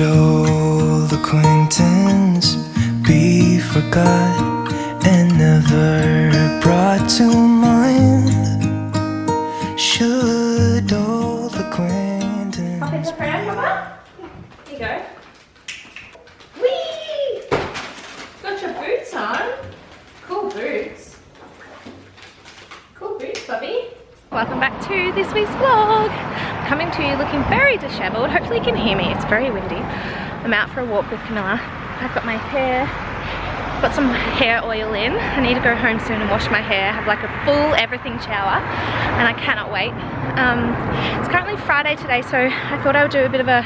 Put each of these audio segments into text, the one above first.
old acquaintance be forgot and never brought to mind? Should old acquaintance Pop in the pram, Mama? Here you go. Whee! Got your boots on. Cool boots. Cool boots, Bobby. Welcome back to this week's vlog. I'm coming to you looking very disheveled. Hopefully you can hear me. It's very windy. I'm out for a walk with Camilla. I've got my hair, got some hair oil in. I need to go home soon and wash my hair, have like a full everything shower, and I cannot wait. It's currently Friday today, so I thought I would do a bit of a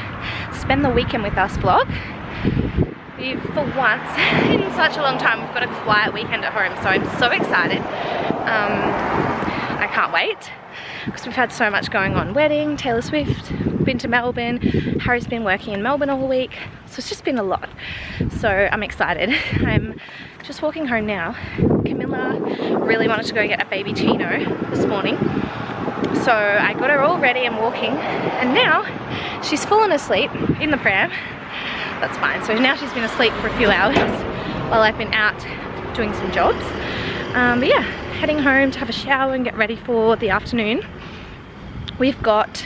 spend the weekend with us vlog. For once in such a long time, we've got a quiet weekend at home, so I'm so excited. I can't wait because we've had so much going on. Wedding, Taylor Swift, been to Melbourne, Harry's been working in Melbourne all week, so it's just been a lot. So I'm excited. I'm just walking home now. Camilla really wanted to go get a baby chino this morning, so I got her all ready and walking, and now she's fallen asleep in the pram. That's fine. So now she's been asleep for a few hours while I've been out doing some jobs. But yeah, heading home to have a shower and get ready for the afternoon. We've got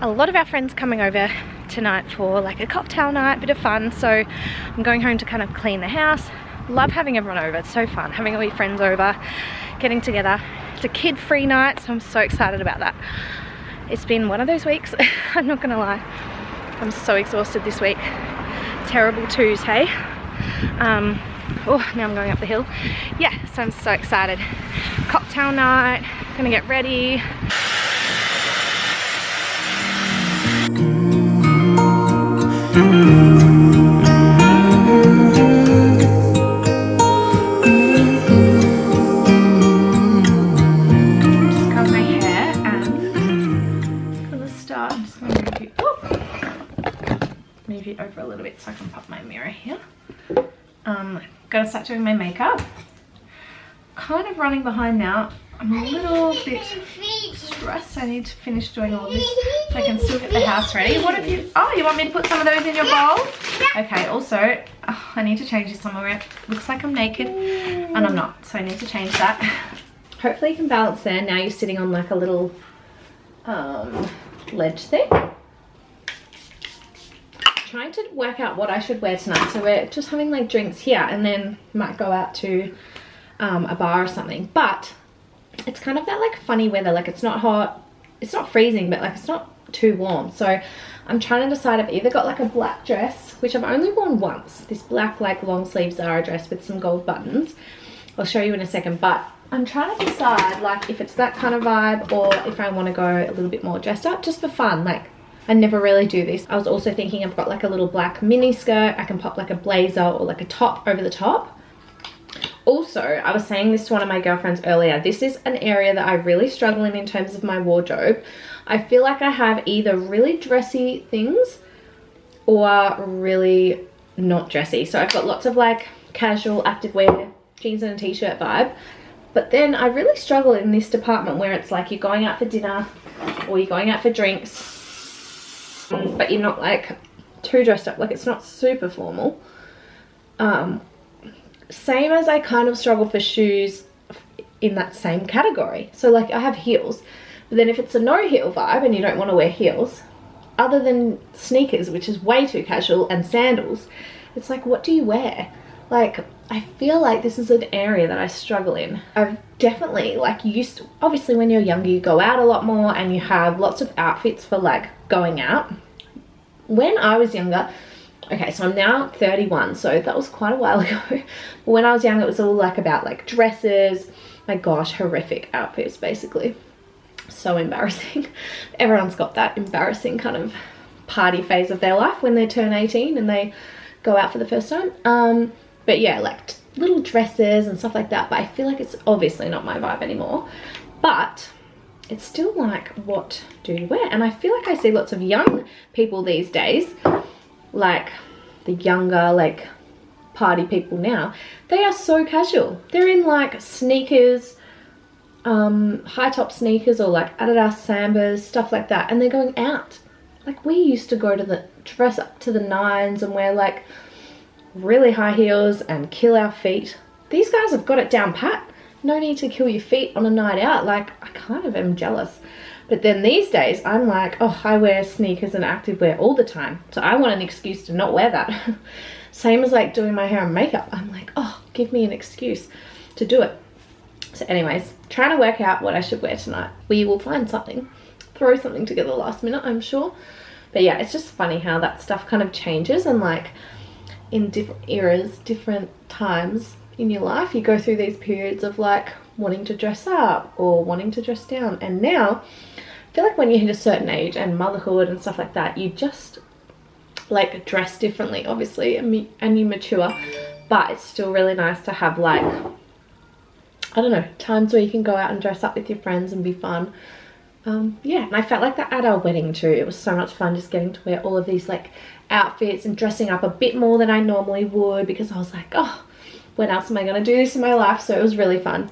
a lot of our friends coming over tonight for like a cocktail night, bit of fun. So I'm going home to kind of clean the house. Love having everyone over. It's so fun having all your friends over, getting together. It's a kid-free night, so I'm so excited about that. It's been one of those weeks, I'm not gonna lie. I'm so exhausted this week. Terrible Tuesday. Oh, now I'm going up the hill. Yeah, so I'm so excited. Cocktail night, gonna get ready. Just cut my hair, and for the start, I'm just gonna move you over a little bit so I can pop my mirror here. Gotta start doing my makeup. Kind of running behind now. I'm a little bit stressed. I need to finish doing all this so I can still get the house ready. What have you, oh, you want me to put some of those in your bowl? Okay, also, I need to change this somewhere. It looks like I'm naked and I'm not, so I need to change that. Hopefully you can balance there. Now you're sitting on like a little ledge thing. Trying to work out what I should wear tonight, so we're just having like drinks here and then might go out to a bar or something, but it's kind of that like funny weather, like it's not hot, it's not freezing, but like it's not too warm. So I'm trying to decide. I've either got like a black dress, which I've only worn once, this black like long sleeve Zara dress with some gold buttons. I'll show you in a second, but I'm trying to decide like if it's that kind of vibe or if I want to go a little bit more dressed up just for fun. Like I never really do this. I was also thinking I've got like a little black mini skirt. I can pop like a blazer or like a top over the top. Also, I was saying this to one of my girlfriends earlier. This is an area that I really struggle in terms of my wardrobe. I feel like I have either really dressy things or really not dressy. So I've got lots of like casual activewear, jeans and a t-shirt vibe. But then I really struggle in this department where it's like you're going out for dinner or you're going out for drinks, but you're not like too dressed up, like it's not super formal. Same as I kind of struggle for shoes in that same category. So like I have heels, but then if it's a no heel vibe and you don't want to wear heels, other than sneakers, which is way too casual, and sandals, it's like, what do you wear? Like I feel like this is an area that I struggle in. I've definitely like used to, obviously when you're younger you go out a lot more and you have lots of outfits for like going out. When I was younger, okay, so I'm now 31, so that was quite a while ago. But when I was younger, it was all like about like dresses. My gosh, horrific outfits basically. So embarrassing. Everyone's got that embarrassing kind of party phase of their life when they turn 18 and they go out for the first time. But yeah, like little dresses and stuff like that. But I feel like it's obviously not my vibe anymore. But it's still like, what do you wear? And I feel like I see lots of young people these days, like the younger like party people now, they are so casual. They're in like sneakers, high top sneakers or like Adidas Sambas, stuff like that, and they're going out. like we used to go to the dress up to the nines and wear like really high heels and kill our feet. These guys have got it down pat. No need to kill your feet on a night out. Like, I kind of am jealous. But then these days I'm like, oh, I wear sneakers and activewear all the time, so I want an excuse to not wear that. Same as like doing my hair and makeup. I'm like, oh, give me an excuse to do it. So anyways, trying to work out what I should wear tonight. We will find something, throw something together last minute, I'm sure. But yeah, it's just funny how that stuff kind of changes, and like in different eras, different times in your life, you go through these periods of like wanting to dress up or wanting to dress down. And now I feel like when you hit a certain age and motherhood and stuff like that, you just like dress differently, obviously, and you mature. But it's still really nice to have like, I don't know, times where you can go out and dress up with your friends and be fun. Yeah, and I felt like that at our wedding too. It was so much fun just getting to wear all of these like outfits and dressing up a bit more than I normally would, because I was like, oh, when else am I going to do this in my life? So it was really fun.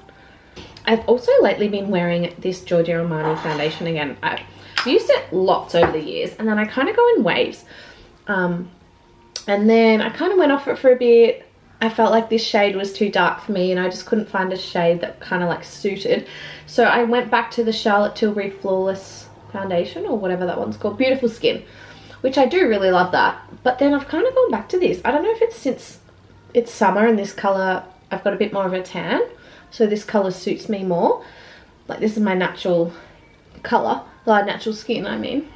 I've also lately been wearing this Giorgio Armani foundation again. I've used it lots over the years, and then I kind of go in waves. And then I kind of went off it for a bit. I felt like this shade was too dark for me and I just couldn't find a shade that kind of like suited. So I went back to the Charlotte Tilbury Flawless foundation, or whatever that one's called, Beautiful Skin, which I do really love that. But then I've kind of gone back to this. I don't know if it's since it's summer and this colour, I've got a bit more of a tan, so this colour suits me more. Like, this is my natural colour, like natural skin I mean.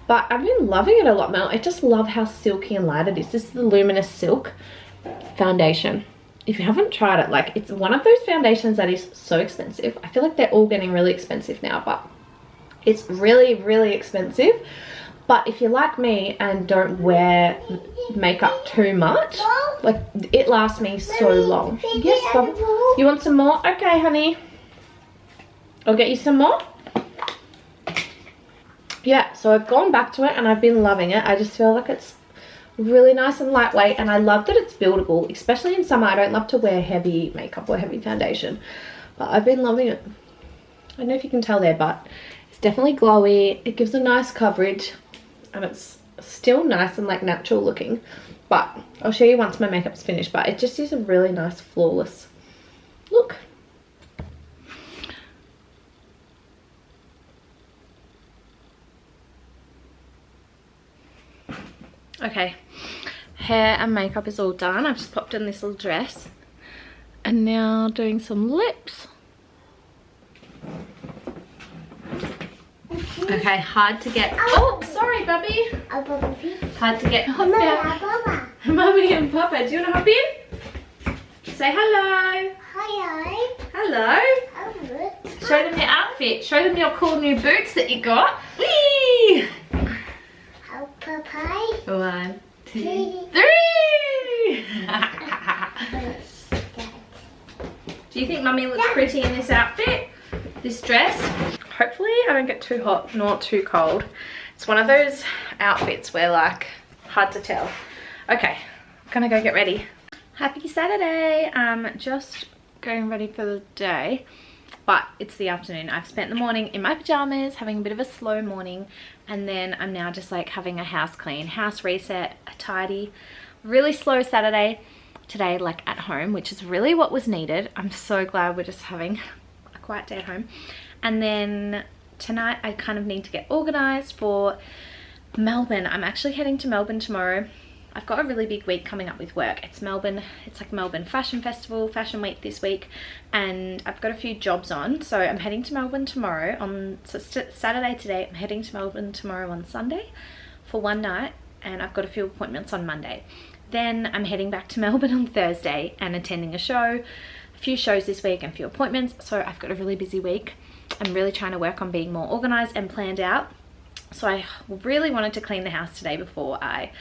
But I've been loving it a lot now. I just love how silky and light it is. This is the Luminous Silk foundation. If you haven't tried it, like, it's one of those foundations that is so expensive. I feel like they're all getting really expensive now, but it's really, really expensive. But if you're like me and don't wear makeup too much, like, it lasts me so long. Yes, Bubba. You want some more? Okay, honey. I'll get you some more. Yeah, so I've gone back to it and I've been loving it. I just feel like it's really nice and lightweight, and I love that it's buildable, especially in summer. I don't love to wear heavy makeup or heavy foundation, but I've been loving it. I don't know if you can tell there, but it's definitely glowy. It gives a nice coverage and it's still nice and like natural looking. But I'll show you once my makeup's finished, but it just is a really nice flawless look. Okay, hair and makeup is all done. I've just popped in this little dress and now doing some lips. Okay, hard to get. Oh, sorry, Bubby. Hard to get. Mummy and Papa, do you want to hop in? Say hello. Hello. Hello. Hello. Show them your outfit. Show them your cool new boots that you got. Whee! Hello, Papa. 1, 2, 3. Do you think Mummy looks pretty in this outfit? This dress? Hopefully I don't get too hot nor too cold. It's one of those outfits where, like, hard to tell. Okay, I'm gonna go get ready. Happy Saturday. I'm just getting ready for the day, but it's the afternoon. I've spent the morning in my pajamas having a bit of a slow morning, and then I'm now just like having a house clean, house reset, a tidy. Really slow Saturday today, like at home, which is really what was needed. I'm so glad we're just having a quiet day at home. And then tonight I kind of need to get organized for Melbourne. I'm actually heading to Melbourne tomorrow. I've got a really big week coming up with work. It's Melbourne, it's like Melbourne Fashion Festival, Fashion Week this week, and I've got a few jobs on. So I'm heading to Melbourne tomorrow so Saturday today. I'm heading to Melbourne tomorrow on Sunday for one night, and I've got a few appointments on Monday. Then I'm heading back to Melbourne on Thursday and attending a show, a few shows this week and a few appointments. So I've got a really busy week. I'm really trying to work on being more organized and planned out. So I really wanted to clean the house today before I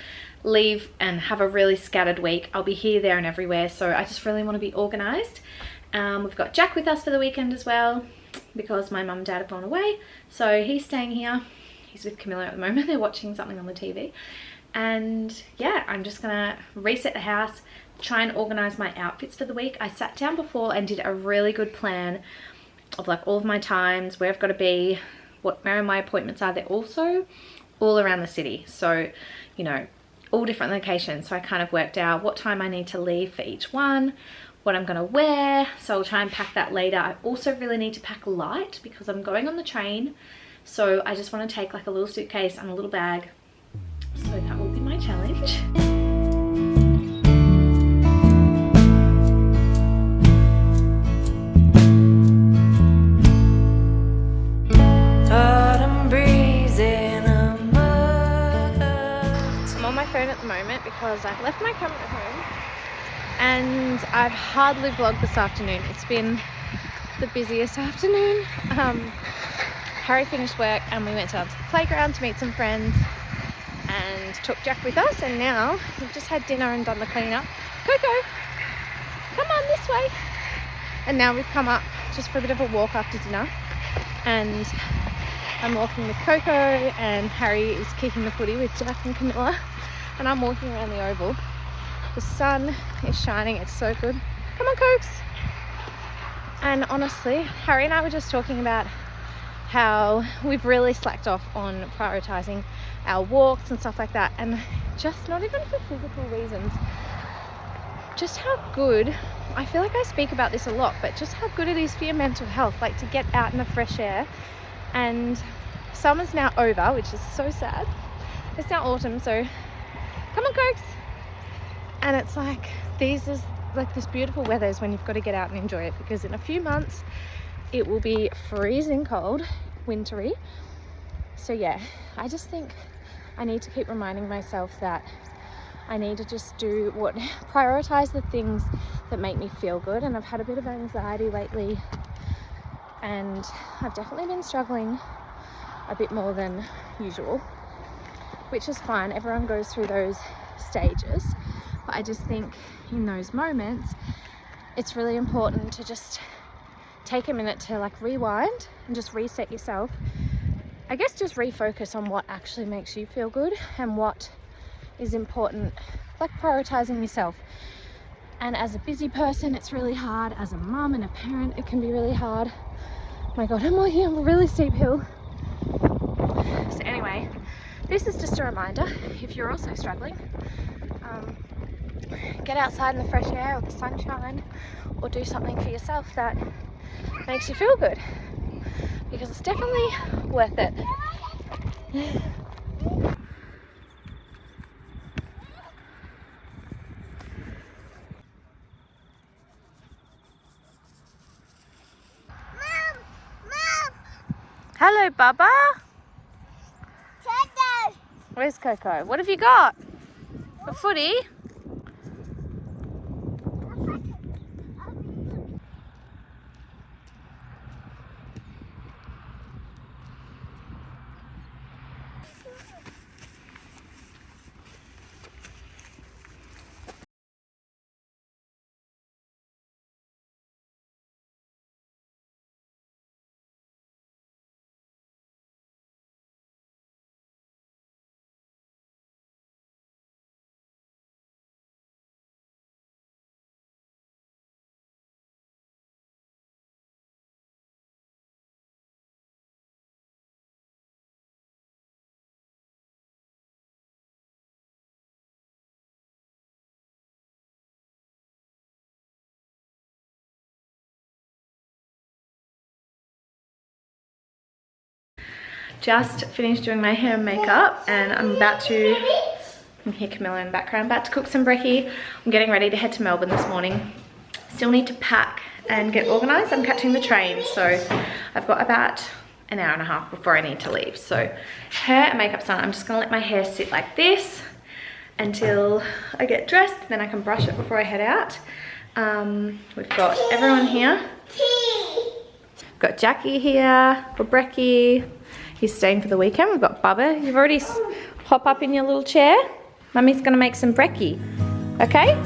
leave and have a really scattered week. I'll be here, there and everywhere, so I just really want to be organized. We've got Jack with us for the weekend as well, because my mum and dad have gone away, so he's staying here. He's with Camilla at the moment. They're watching something on the TV. And yeah, I'm just gonna reset the house, try and organize my outfits for the week. I sat down before and did a really good plan of like all of my times, where I've got to be, where my appointments are. They're also all around the city. So, you know, all different locations. So I kind of worked out what time I need to leave for each one, what I'm gonna wear. So I'll try and pack that later. I also really need to pack light because I'm going on the train. So I just want to take like a little suitcase and a little bag. So that will be my challenge. I'm on my phone at the moment because I've left my camera at home and I've hardly vlogged this afternoon. It's been the busiest afternoon. Harry finished work and we went down to the playground to meet some friends and took Jack with us, and now we've just had dinner and done the cleanup. Coco, come on this way. And now we've come up just for a bit of a walk after dinner, and I'm walking with Coco and Harry is kicking the footy with Jack and Camilla, and I'm walking around the oval. The sun is shining, it's so good. Come on, Cokes. And honestly, Harry and I were just talking about how we've really slacked off on prioritizing our walks and stuff like that, and just not even for physical reasons, just how good, I feel like I speak about this a lot, but just how good it is for your mental health, like to get out in the fresh air. And summer's now over, which is so sad. It's now autumn, so come on, Cokes. And it's like, this beautiful weather is when you've got to get out and enjoy it, because in a few months it will be freezing cold, wintry. So yeah, I just think I need to keep reminding myself that I need to just prioritize the things that make me feel good. And I've had a bit of anxiety lately, and I've definitely been struggling a bit more than usual, which is fine. Everyone goes through those stages, but I just think in those moments it's really important to just take a minute to like rewind and just reset yourself. I guess just refocus on what actually makes you feel good and what is important, like prioritizing yourself. And as a busy person, it's really hard. As a mum and a parent, it can be really hard. Oh my God, I'm walking up a really steep hill. So anyway, this is just a reminder, if you're also struggling, get outside in the fresh air or the sunshine, or do something for yourself that makes you feel good, because it's definitely worth it. Mom! Hello, Bubba. Dad! Where's Coco? What have you got? A footy? Just finished doing my hair and makeup, and I'm about to, you can hear Camilla in the background, about to cook some brekkie. I'm getting ready to head to Melbourne this morning. Still need to pack and get organised. I'm catching the train, so I've got about an hour and a half before I need to leave. So hair and makeup's done. I'm just gonna let my hair sit like this until I get dressed, then I can brush it before I head out. We've got everyone here. We've got Jackie here for brekkie. He's staying for the weekend. We've got Bubba. You've already hop up in your little chair. Mummy's gonna make some brekkie, okay?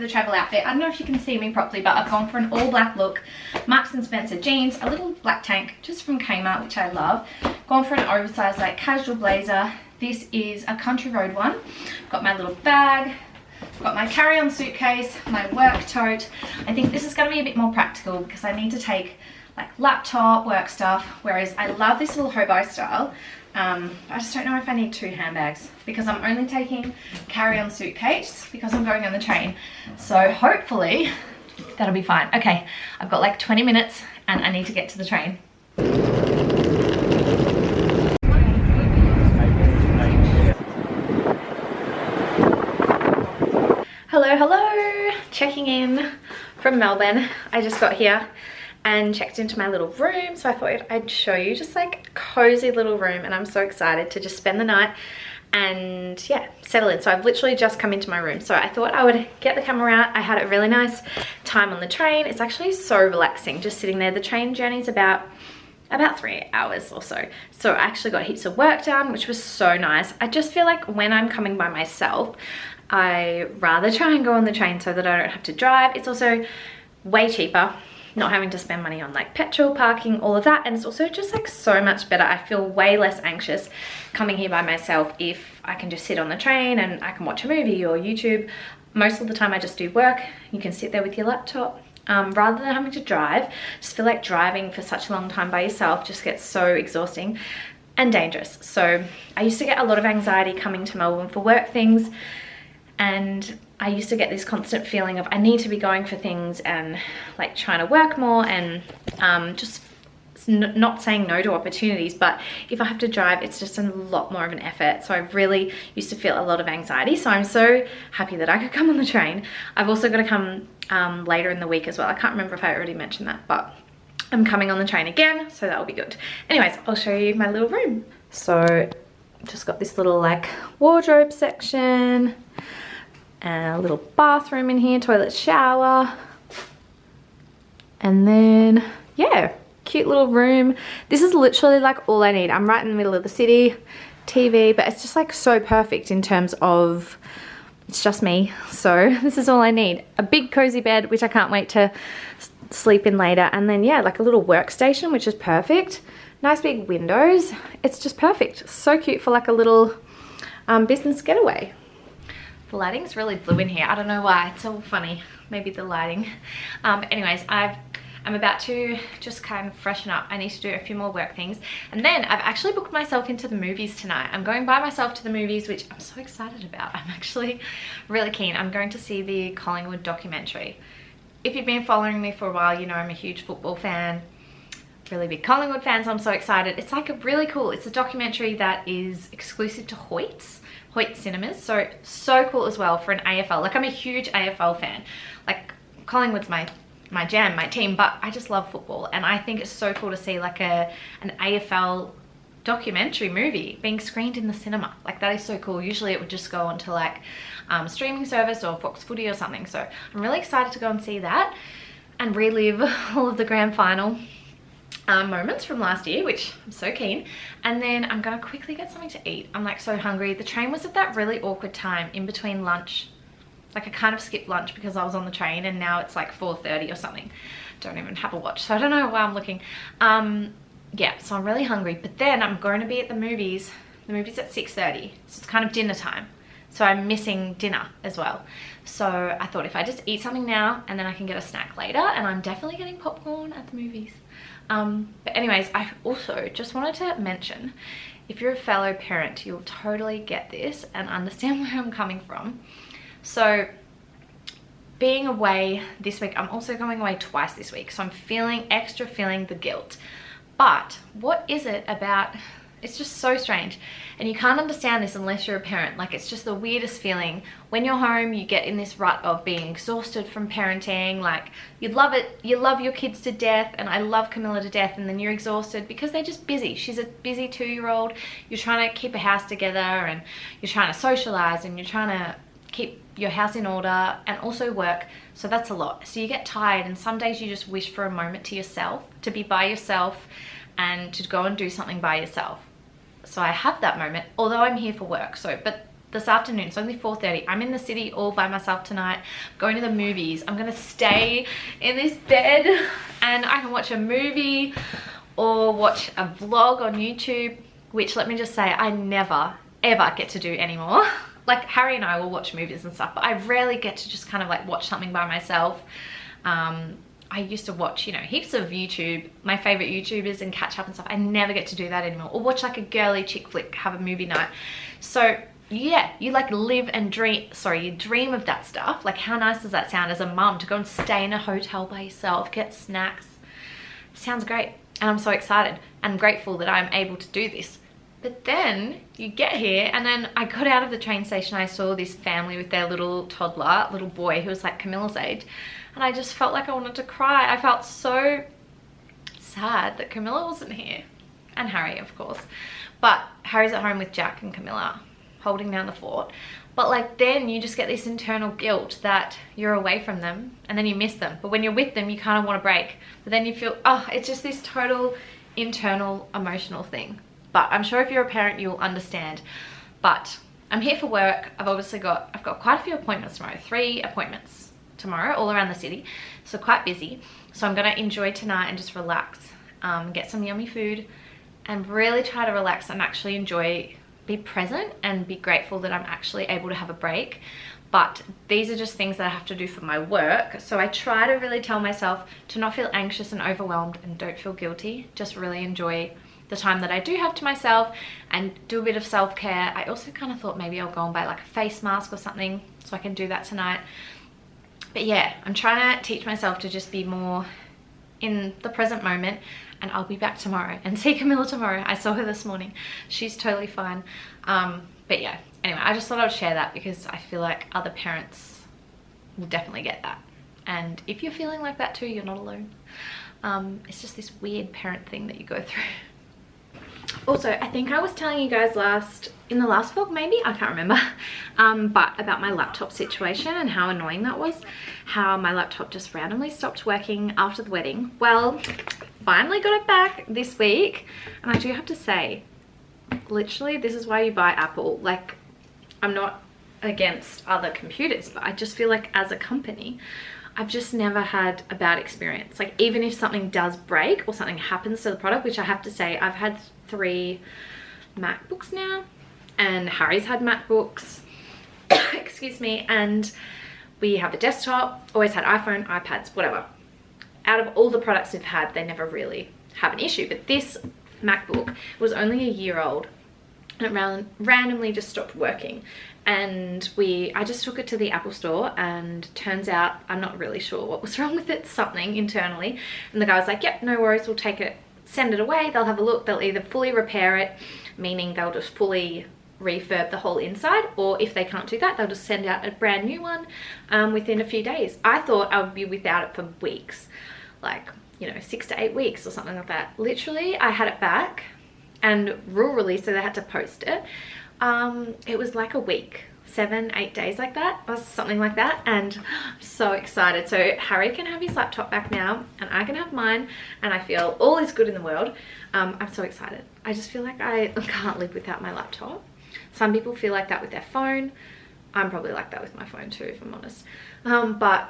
the travel outfit. I don't know if you can see me properly, but I've gone for an all black look, Marks and Spencer jeans, a little black tank just from Kmart, which I love. Gone for an oversized like casual blazer. This is a Country Road one. Got my little bag, got my carry-on suitcase, my work tote. I think this is going to be a bit more practical because I need to take like laptop, work stuff, whereas I love this little hobo style. I just don't know if I need 2 handbags because I'm only taking carry-on suitcase because I'm going on the train. So hopefully that'll be fine. Okay, I've got like 20 minutes and I need to get to the train. Hello, hello, checking in from Melbourne. I just got here and checked into my little room, so I thought I'd show you just like a cozy little room, and I'm so excited to just spend the night and yeah, settle in. So I've literally just come into my room, so I thought I would get the camera out. I had a really nice time on the train. It's actually so relaxing just sitting there. The train journey's about 3 hours or so. So I actually got heaps of work done, which was so nice. I just feel like when I'm coming by myself, I rather try and go on the train so that I don't have to drive. It's also way cheaper, not having to spend money on like petrol, parking, all of that. And it's also just like so much better. I feel way less anxious coming here by myself if I can just sit on the train and I can watch a movie or YouTube. Most of the time I just do work. You can sit there with your laptop. Rather than having to drive. Just feel like driving for such a long time by yourself just gets so exhausting and dangerous. So I used to get a lot of anxiety coming to Melbourne for work things, and I used to get this constant feeling of I need to be going for things and like trying to work more and just not saying no to opportunities. But if I have to drive, it's just a lot more of an effort. So I really used to feel a lot of anxiety. So I'm so happy that I could come on the train. I've also got to come later in the week as well. I can't remember if I already mentioned that, but I'm coming on the train again, so that'll be good. Anyways, I'll show you my little room. So just got this little like wardrobe section, and a little bathroom in here, toilet, shower, and then yeah, cute little room. This is literally like all I need. I'm right in the middle of the city, TV, but it's just like so perfect in terms of it's just me. So this is all I need. A big cozy bed, which I can't wait to sleep in later, and then yeah, like a little workstation, which is perfect. Nice big windows. It's just perfect. So cute for like a little business getaway. The lighting's really blue in here. I don't know why. It's all funny. Maybe the lighting. Anyways, I'm about to just kind of freshen up. I need to do a few more work things. And then I've actually booked myself into the movies tonight. I'm going by myself to the movies, which I'm so excited about. I'm actually really keen. I'm going to see the Collingwood documentary. If you've been following me for a while, you know I'm a huge football fan. Really big Collingwood fan, so I'm so excited. It's like a really cool, it's a documentary that is exclusive to Hoyt Cinemas. So cool as well for an AFL. Like I'm a huge AFL fan. Like Collingwood's my jam, my team, but I just love football, and I think it's so cool to see like an AFL documentary movie being screened in the cinema. Like that is so cool. Usually it would just go onto like streaming service or Fox Footy or something. So I'm really excited to go and see that and relive all of the grand final moments from last year, which I'm so keen. And then I'm gonna quickly get something to eat. I'm like so hungry. The train was at that really awkward time in between lunch. Like I kind of skipped lunch because I was on the train, and now it's like 4:30 or something. Don't even have a watch, so I don't know why I'm looking. Yeah, so I'm really hungry, but then I'm going to be at the movies. The movie's at 6:30, so it's kind of dinner time. So I'm missing dinner as well. So I thought if I just eat something now and then I can get a snack later, and I'm definitely getting popcorn at the movies. But anyways, I also just wanted to mention, if you're a fellow parent, you'll totally get this and understand where I'm coming from. So being away this week, I'm also going away twice this week, so I'm feeling the guilt. But what is it about, it's just so strange, and you can't understand this unless you're a parent. Like it's just the weirdest feeling. When you're home, you get in this rut of being exhausted from parenting. Like you love it, you love your kids to death, and I love Camilla to death, and then you're exhausted because they're just busy. She's a busy 2-year-old. You're trying to keep a house together, and you're trying to socialize, and you're trying to keep your house in order and also work. So that's a lot. So you get tired, and some days you just wish for a moment to yourself, to be by yourself and to go and do something by yourself. So I have that moment, although I'm here for work. So, but this afternoon. It's only 4:30. I'm in the city all by myself tonight, going to the movies. I'm gonna stay in this bed and I can watch a movie or watch a vlog on YouTube, which, let me just say, I never ever get to do anymore. Like, Harry and I will watch movies and stuff, but I rarely get to just kind of like watch something by myself. I used to watch, you know, heaps of YouTube, my favorite YouTubers, and catch up and stuff. I never get to do that anymore. Or watch like a girly chick flick, have a movie night. So yeah, you like live and dream, sorry, you dream of that stuff. Like, how nice does that sound as a mum to go and stay in a hotel by yourself, get snacks? Sounds great. And I'm so excited and grateful that I'm able to do this. But then you get here, and then I got out of the train station, I saw this family with their little toddler, little boy who was like Camilla's age, and I just felt like I wanted to cry. I felt so sad that Camilla wasn't here, and Harry, of course. But Harry's at home with Jack and Camilla, holding down the fort. But like, then you just get this internal guilt that you're away from them and then you miss them. But when you're with them, you kind of want to break. But then you feel, oh, it's just this total internal emotional thing. But I'm sure if you're a parent, you'll understand. But I'm here for work. I've got quite a few appointments tomorrow, 3 appointments tomorrow all around the city. So quite busy. So I'm gonna enjoy tonight and just relax, get some yummy food and really try to relax and actually enjoy, be present and be grateful that I'm actually able to have a break. But these are just things that I have to do for my work. So I try to really tell myself to not feel anxious and overwhelmed and don't feel guilty. Just really enjoy the time that I do have to myself and do a bit of self-care. I also kind of thought maybe I'll go and buy like a face mask or something so I can do that tonight. But yeah, I'm trying to teach myself to just be more in the present moment, and I'll be back tomorrow and see Camilla tomorrow. I saw her this morning. She's totally fine. But yeah, anyway, I just thought I would share that because I feel like other parents will definitely get that. And if you're feeling like that too, you're not alone. It's just this weird parent thing that you go through. Also, I think I was telling you guys in the last vlog maybe, I can't remember, but about my laptop situation and how annoying that was, how my laptop just randomly stopped working after the wedding. Well, finally got it back this week, and I do have to say, literally, this is why you buy Apple. Like, I'm not against other computers, but I just feel like as a company, I've just never had a bad experience. Like, even if something does break or something happens to the product, which I have to say, I've had 3 MacBooks now, and Harry's had MacBooks, excuse me, and we have a desktop, always had iPhone, iPads, whatever. Out of all the products we've had, they never really have an issue. But this MacBook was only a year old, and it randomly just stopped working. And I just took it to the Apple store, and turns out, I'm not really sure what was wrong with it, something internally. And the guy was like, yep, no worries, we'll take it, send it away, they'll have a look, they'll either fully repair it, meaning they'll just fully refurb the whole inside, or if they can't do that, they'll just send out a brand new one within a few days. I thought I would be without it for weeks, like, you know, 6 to 8 weeks or something like that. Literally, I had it back, and rule release, so they had to post it. It was like a week, 7, 8 days like that, or something like that, and I'm so excited. So Harry can have his laptop back now, and I can have mine, and I feel all is good in the world. I'm so excited. I just feel like I can't live without my laptop. Some people feel like that with their phone. I'm probably like that with my phone too, if I'm honest. But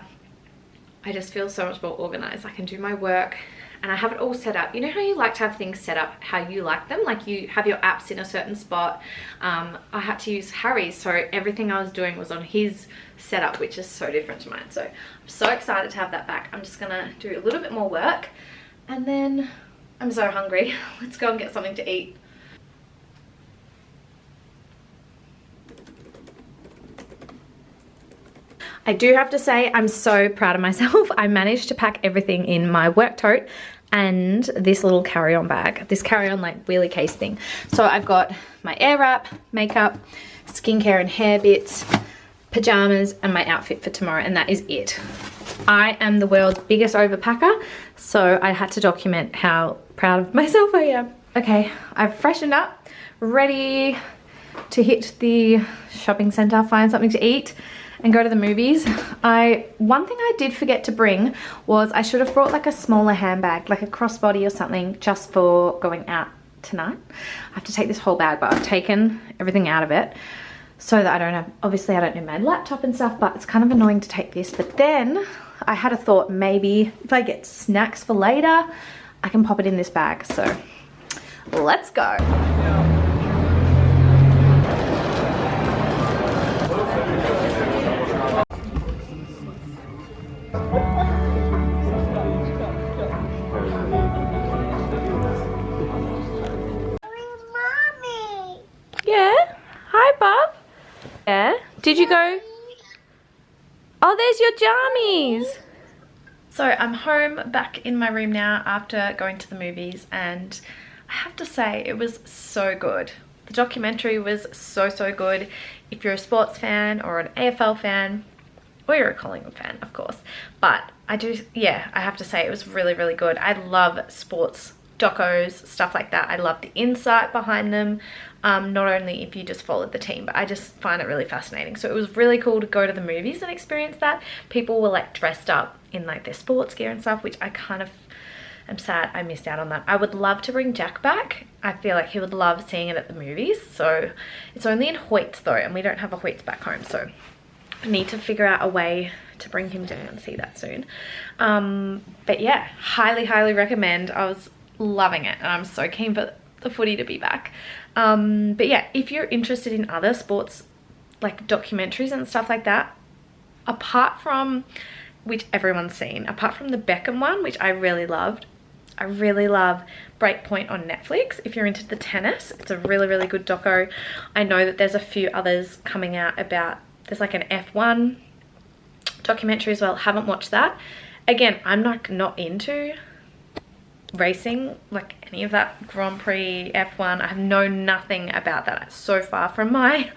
I just feel so much more organized. I can do my work, and I have it all set up. You know how you like to have things set up how you like them? Like, you have your apps in a certain spot. I had to use Harry's, so everything I was doing was on his setup, which is so different to mine. So I'm so excited to have that back. I'm just gonna do a little bit more work, and then I'm so hungry. Let's go and get something to eat. I do have to say, I'm so proud of myself. I managed to pack everything in my work tote and this little carry-on bag, this carry-on like wheelie case thing. So I've got my air wrap, makeup, skincare and hair bits, pajamas, and my outfit for tomorrow, and that is it. I am the world's biggest overpacker, so I had to document how proud of myself I am. Okay, I've freshened up, ready to hit the shopping center, find something to eat, and go to the movies. One thing I did forget to bring was I should have brought like a smaller handbag, like a crossbody or something, just for going out tonight. I have to take this whole bag, but I've taken everything out of it. so that I don't have, obviously I don't need my laptop and stuff, but it's kind of annoying to take this. But then I had a thought, maybe if I get snacks for later, I can pop it in this bag. So let's go. Mommy. Yeah? Hi, Bob. Yeah? Did you go? Oh, there's your jammies. So I'm home back in my room now after going to the movies, and I have to say it was so good. The documentary was so good. If you're a sports fan or an AFL fan, or you're a Collingwood fan, of course. But I have to say it was really good. I love sports docos, stuff like that. I love the insight behind them. Not only if you just followed the team, but I just find it really fascinating. So it was really cool to go to the movies and experience that. People were like dressed up in like their sports gear and stuff, which I kind of am sad I missed out on that. I would love to bring Jack back. I feel like he would love seeing it at the movies. So it's only in Hoyts though, and we don't have a Hoyts back home. So I need to figure out a way to bring him down and see that soon. But yeah, highly recommend. I was loving it, and I'm so keen for the footy to be back. But yeah, if you're interested in other sports like documentaries and stuff like that, apart from, which everyone's seen, apart from the Beckham one, which I really loved, I really love Breakpoint on Netflix. If you're into the tennis, it's a really good doco. I know that there's a few others coming out about, there's like an F1 documentary as well. Haven't watched that. Again, I'm not into racing, like any of that Grand Prix, F1. I have known nothing about that. It's so far from my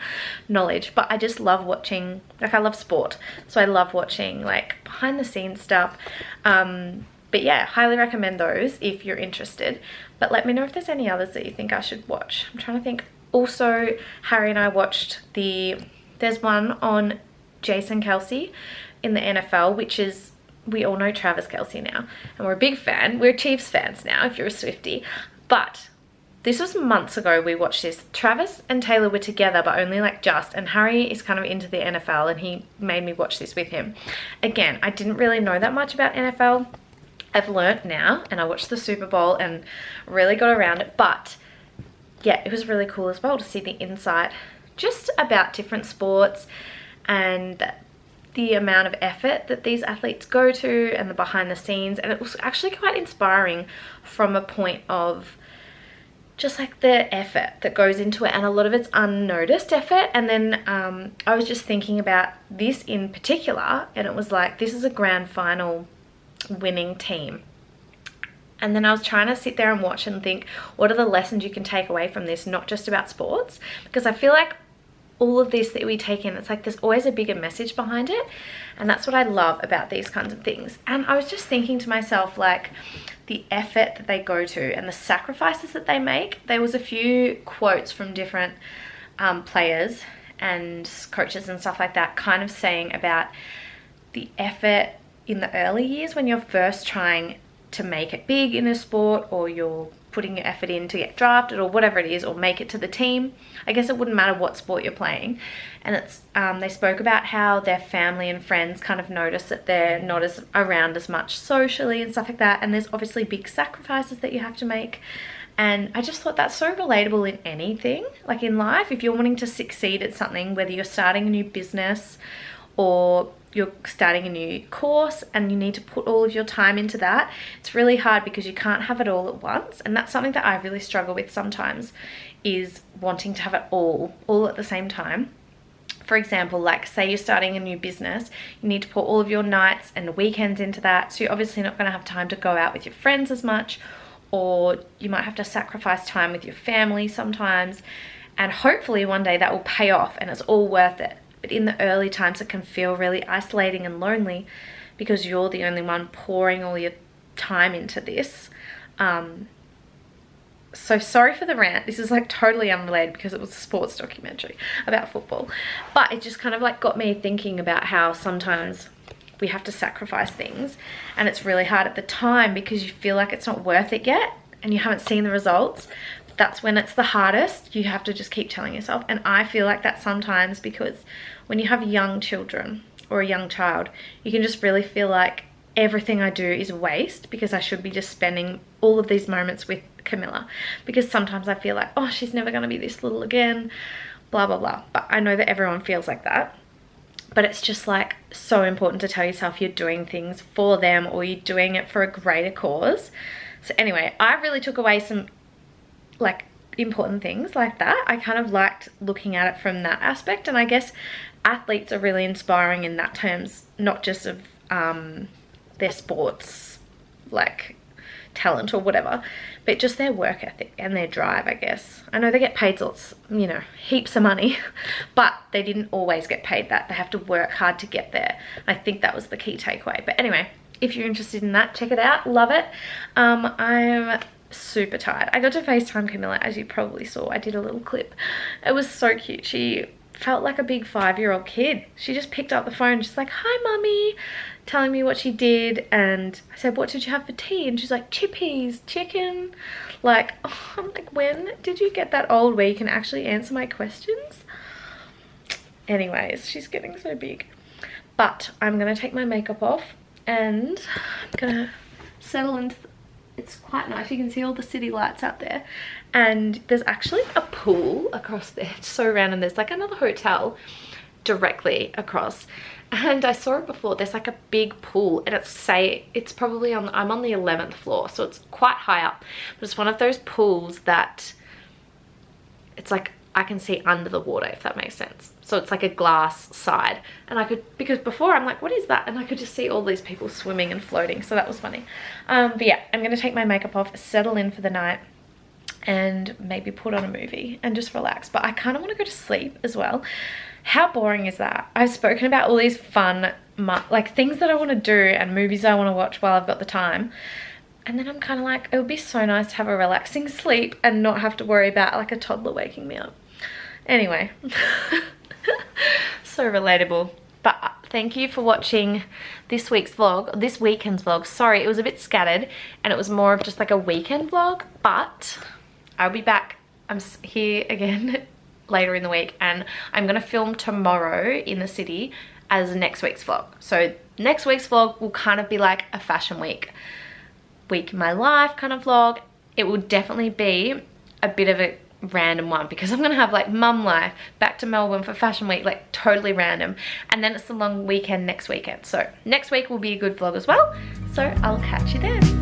knowledge, but I just love watching, like I love sport, so I love watching like behind the scenes stuff. But yeah, highly recommend those if you're interested. But let me know if there's any others that you think I should watch. I'm trying to think. Also, Harry and I watched there's one on Jason Kelce in the NFL, which is, we all know Travis Kelce now, and we're a big fan. We're Chiefs fans now if you're a Swiftie. But this was months ago we watched this. Travis and Taylor were together, but only like just, and Harry is kind of into the NFL and he made me watch this with him. Again, I didn't really know that much about NFL. I've learnt now, and I watched the Super Bowl and really got around it. But yeah, it was really cool as well to see the insight just about different sports and the amount of effort that these athletes go to and the behind the scenes. And it was actually quite inspiring from a point of just like the effort that goes into it, and a lot of it's unnoticed effort. And then I was just thinking about this in particular, and it was like, this is a grand final winning team. And then I was trying to sit there and watch and think, what are the lessons you can take away from this, not just about sports? Because I feel like all of this that we take in, it's like there's always a bigger message behind it, and that's what I love about these kinds of things. And I was just thinking to myself, like, the effort that they go to and the sacrifices that they make. There was a few quotes from different players and coaches and stuff like that, kind of saying about the effort in the early years when you're first trying to make it big in a sport, or you're putting your effort in to get drafted or whatever it is, or make it to the team. I guess it wouldn't matter what sport you're playing. And it's they spoke about how their family and friends kind of notice that they're not as around as much socially and stuff like that, and there's obviously big sacrifices that you have to make. And I just thought that's so relatable in anything, like in life. If you're wanting to succeed at something, whether you're starting a new business or you're starting a new course and you need to put all of your time into that, it's really hard because you can't have it all at once. And that's something that I really struggle with sometimes, is wanting to have it all at the same time. For example, like say you're starting a new business, you need to put all of your nights and weekends into that, so you're obviously not going to have time to go out with your friends as much, or you might have to sacrifice time with your family sometimes, and hopefully one day that will pay off and it's all worth it. But in the early times it can feel really isolating and lonely because you're the only one pouring all your time into this. So sorry for the rant. This is like totally unrelated because it was a sports documentary about football. But it just kind of like got me thinking about how sometimes we have to sacrifice things, and it's really hard at the time because you feel like it's not worth it yet and you haven't seen the results. that's when it's the hardest. You have to just keep telling yourself. And I feel like that sometimes, because when you have young children or a young child, you can just really feel like everything I do is a waste, because I should be just spending all of these moments with Camilla, because sometimes I feel like, oh, she's never going to be this little again, blah blah blah. But I know that everyone feels like that, but it's just like so important to tell yourself you're doing things for them, or you're doing it for a greater cause. So anyway, I really took away some like important things like that. I kind of liked looking at it from that aspect, and I guess athletes are really inspiring in that terms, not just of their sports like talent or whatever, but just their work ethic and their drive, I guess. I know they get paid lots, you know, heaps of money, but they didn't always get paid that. They have to work hard to get there. I think that was the key takeaway. But anyway, if you're interested in that, check it out. Love it. I'm super tired. I got to FaceTime Camilla, as you probably saw. I did a little clip. It was so cute. She felt like a big 5-year-old kid. She just picked up the phone, just like, hi mummy, telling me what she did. And I said, what did you have for tea? And she's like, chippies, chicken. Like, oh, I'm like, when did you get that old where you can actually answer my questions? Anyways, she's getting so big. But I'm gonna take my makeup off and I'm gonna settle into it's quite nice. You can see all the city lights out there, and there's actually a pool across there. It's so random. There's like another hotel directly across, and I saw it before. There's like a big pool, and it's probably on, I'm on the 11th floor, so it's quite high up, but it's one of those pools that it's like I can see under the water, if that makes sense. So it's like a glass side, and I could, because before I'm like, what is that? And I could just see all these people swimming and floating, so that was funny. But yeah, I'm gonna take my makeup off, settle in for the night, and maybe put on a movie and just relax. But I kind of want to go to sleep as well. How boring is that? I've spoken about all these fun like things that I want to do and movies I want to watch while I've got the time, and then I'm kind of like, it would be so nice to have a relaxing sleep and not have to worry about like a toddler waking me up. Anyway. So relatable. But thank you for watching this week's vlog, this weekend's vlog. Sorry, it was a bit scattered and it was more of just like a weekend vlog, but I'll be back. I'm here again later in the week, and I'm gonna film tomorrow in the city as next week's vlog. So next week's vlog will kind of be like a fashion week in my life kind of vlog. It will definitely be a bit of a random one, because I'm gonna have like mum life, back to Melbourne for fashion week, like totally random, and then it's the long weekend next weekend. So next week will be a good vlog as well, so I'll catch you then.